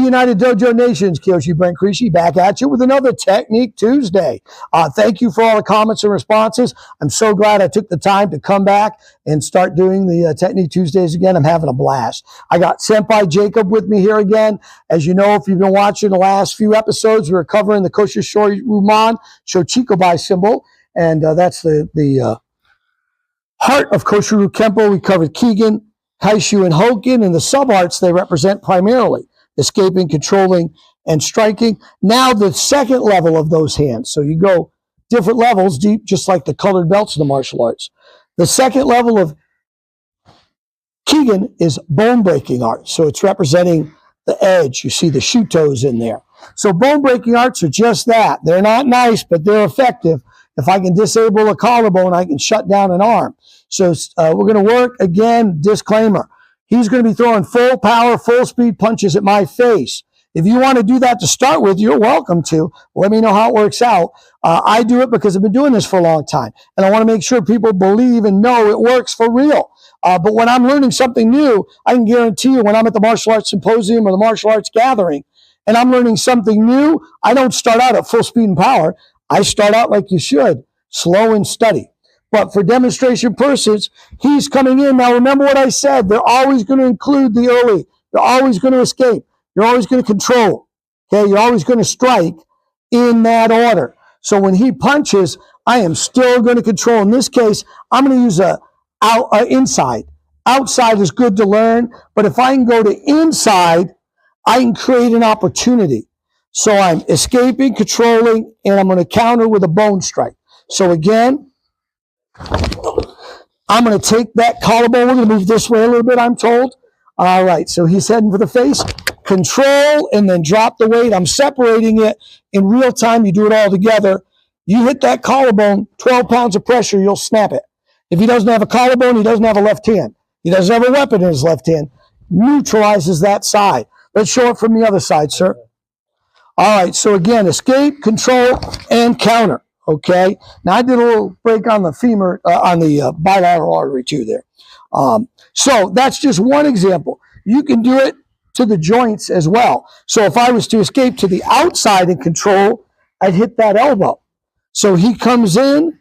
United Dojo Nations, KOSHO Brent KICKS back at you with another Technique Tuesday. Thank you for all the comments and responses. I'm so glad I took the time to come back and start doing the Technique Tuesdays again. I'm having a blast. I got Senpai Jacob with me here again. As you know, if you've been watching the last few episodes, we were covering the KOSHO RYU KEMPO MON symbol, and that's the heart of KOSHO RYU KEMPO. We covered KIGAN, Kaishu, and Hoken, and the sub-arts they represent primarily escaping, controlling, and striking. Now the second level of those hands. So you go different levels deep, just like the colored belts in the martial arts. The second level of KIGAN is bone-breaking art. So it's representing the edge. You see the shutos in there. So bone-breaking arts are just that. They're not nice, but they're effective. If I can disable a collarbone, I can shut down an arm. So we're going to work, again, disclaimer. He's going to be throwing full power, full speed punches at my face. If you want to do that to start with, you're welcome to. Let me know how it works out. I do it because I've been doing this for a long time, and I want to make sure people believe and know it works for real. But when I'm learning something new, I can guarantee you when I'm at the martial arts symposium or the martial arts gathering, and I'm learning something new, I don't start out at full speed and power. I start out like you should, slow and steady. But for demonstration purposes, he's coming in. Now, remember what I said. They're always going to include the early. They're always going to escape. You're always going to control. Okay, you're always going to strike in that order. So when he punches, I am still going to control. In this case, I'm going to use a inside. Outside is good to learn, but if I can go to inside, I can create an opportunity. So I'm escaping, controlling, and I'm going to counter with a bone strike. So again, I'm going to take that collarbone. We're going to move this way a little bit, I'm told. All right, so he's heading for the face. Control, and then drop the weight. I'm separating it in real time. You do it all together. You hit that collarbone, 12 pounds of pressure, you'll snap it. If he doesn't have a collarbone, he doesn't have a left hand. He doesn't have a weapon in his left hand. Neutralizes that side. Let's show it from the other side, sir. All right, so again, escape, control, and counter. Okay, now I did a little break on the femur, on the bilateral artery too there. So that's just one example. You can do it to the joints as well. So if I was to escape to the outside and control, I'd hit that elbow. So he comes in,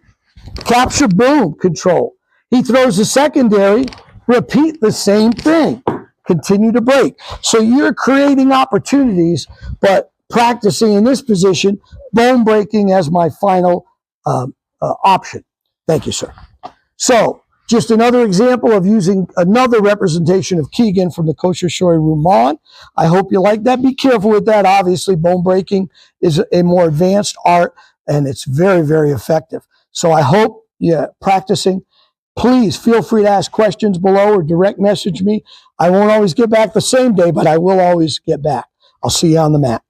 capture, boom, control. He throws the secondary, repeat the same thing, continue to break. So you're creating opportunities, but practicing in this position, bone breaking as my final option. Thank you, sir. So just another example of using another representation of KIGAN from the KOSHO RYU KEMPO MON. I hope you like that. Be careful with that. Obviously, bone breaking is a more advanced art, and it's very, very effective. So I hope you're practicing. Please feel free to ask questions below or direct message me. I won't always get back the same day, but I will always get back. I'll see you on the mat.